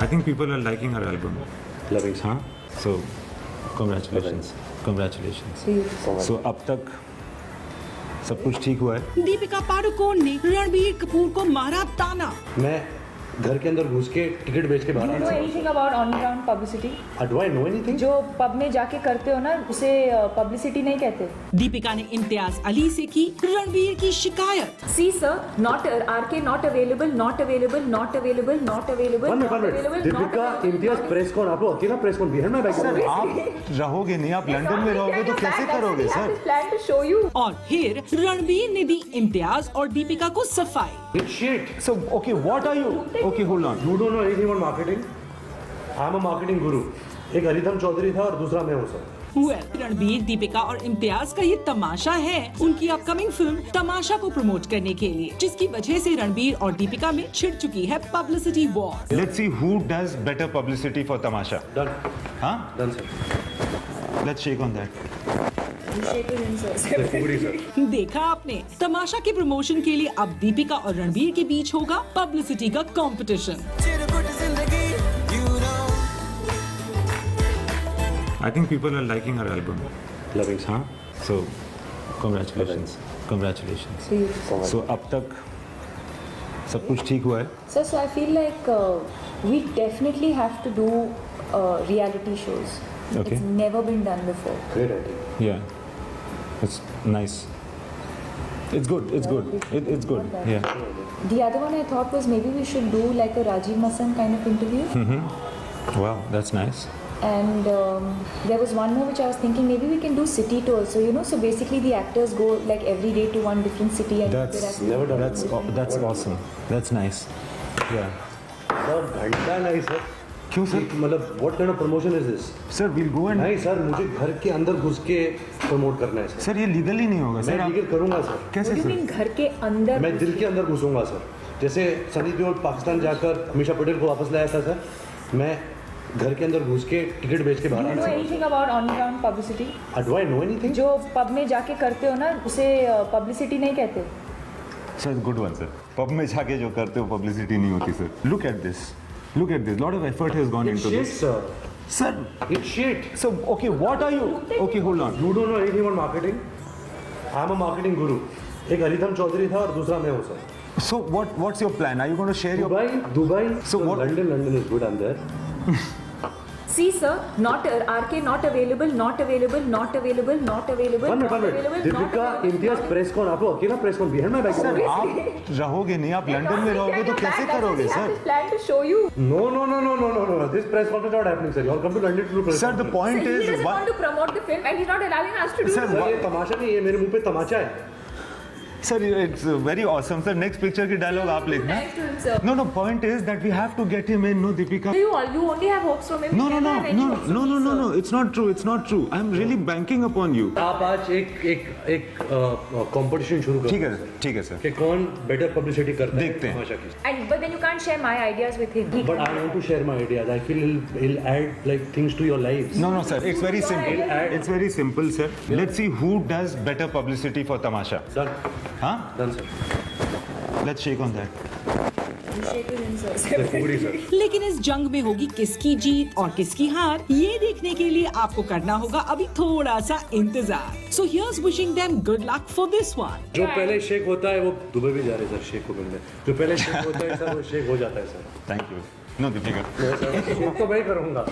I think people are liking her album. Loving. हाँ, so congratulations, congratulations. So अब तक सब कुछ ठीक हुआ है? दीपिका पादुकोण ने रणबीर कपूर को मारा ताना। मैं घर के अंदर घुस के टिकट बेच के बाहर Do you know anything about on ground publicity? Do I know anything? जो पब में जाके करते हो ना उसे पब्लिसिटी नहीं कहते। दीपिका ने इम्तियाज अली से की रणबीर की शिकायत। See sir, not RK not available, not available, not available, not available, One not minute. available, not Deepika available, Imtiaz not press कौन? आप लोग अकेला प्रेस कौन? बिहार में बैठ सर आप रहोगे नहीं, आप लंदन में रहोगे तो कैसे करोगे sir? Plan to show you. और फिर रणबीर ने दी इम्तियाज और दीपिका को सफाई। It's shit. So okay, what are you? Okay, hold on. You don't know anything about marketing? I'm a marketing guru. एक हरिधम चौधरी था और दूसरा मैं हूँ सर। रणबीर, दीपिका और इम्तियाज का ये तमाशा है उनकी अपकमिंग फिल्म तमाशा को प्रमोट करने के लिए, जिसकी वजह से रणबीर और दीपिका में छिड़ चुकी है publicity war. Let's see who does better publicity for Tamasha. Done. हाँ? Done sir. Let's shake on that. पूरी सर। देखा आपने, तमाशा के प्रमोशन के लिए अब दीपिका और रणबीर के बीच होगा पब्लिसिटी का competition. I think people are liking her album. Loving. हाँ? So congratulations, congratulations. So अब तक सब कुछ ठीक हुआ है? Sir, so I feel like we definitely have to do reality shows. Okay. It's never been done before. Great idea. Yeah, it's nice. It's good. It's good. It's good. Yeah. The other one I thought was maybe we should do like a Rajiv Masan kind of interview. Wow, that's nice. And there was one more which I was thinking maybe we can do city tours. So you know, so basically the actors go like every day to one different city and That's Never done that's awesome. That's nice. Yeah. Sir घंटा नहीं sir. क्यों sir? मतलब what kind of promotion is this? Sir, we'll go and नहीं sir, मुझे घर के अंदर घुस के प्रमोट करना है सर। सर ये लीगली नहीं होगा सर। मैं लीगल करूंगा सर। कैसे What do you sir? mean घर के अंदर? मैं दिल के अंदर घुसूंगा सर। जैसे सनी देओल पाकिस्तान जाकर अमीषा पटेल को वापस लाया था सर, मैं घर के अंदर घुस के टिकट बेच के Do you know बाहर anything about on ground publicity? Do I know anything? जो पब में जाके करते हो ना उसे पब्लिसिटी नहीं कहते। Sir good one sir. Pub में जाके जो करते हो पब्लिसिटी नहीं होती sir. Look at this. Look at this. Lot of effort has gone It's into shit this. sir. Sir, It's shit. so okay, what are you? Okay, hold on. You don't know anything about marketing? I'm a marketing guru. एक हरिधम चौधरी था और दूसरा मैं हूँ sir. So what's your plan? Are you going to share your? Dubai. So what- London is good. I'm there. See sir, not RK not available, not available, not available, not available, One not minute. available, not Deepika available. Imtiaz press कौन? आप लोग अकेला press कौन? बिहार में बैठ sir आप रहोगे नहीं, आप लंदन में रहोगे तो कैसे करोगे sir? Plan to show you. No. This press conference not happening, sir. You all come to London to do press Sir, the conference. point He is doesn't want to promote the film and he's not allowing us to do Sir, it. Sir ये तमाशा नहीं, ये मेरे मुंह पे तमाचा है। Sir, it's very awesome. Sir, next picture की dialogue आप लिखना. Nice to him, sir. No. Point is that we have to get him in. No, Deepika. You only have hopes from him. No. You never have any hopes from me, sir. It's not true. It's not true. I'm really banking upon you. आप आज एक competition शुरू करो। ठीक है sir. कि कौन better publicity करता है देखते हैं। तमाशा की। But then you can't share my ideas with him. But I want to share my ideas. I feel it'll add like things to your lives. No, sir. It's very simple. It's very simple, sir. Let's see who does better publicity for Tamasha. Done. Huh? Done, sir. Let's shake on that. You shake it in, sir. पूरी sir. लेकिन इस जंग में होगी किसकी जीत और किसकी हार, ये देखने के लिए आपको करना होगा अभी थोड़ा सा इंतजार। So here's wishing them good luck for this one. जो पहले शेक होता है वो दुबई भी जा रहे हैं सर शेक को मिलने। जो पहले शेक होता है सर वो शेक हो जाता है sir. Thank you. No, Deepika. Shake तो मैं ही करूँगा।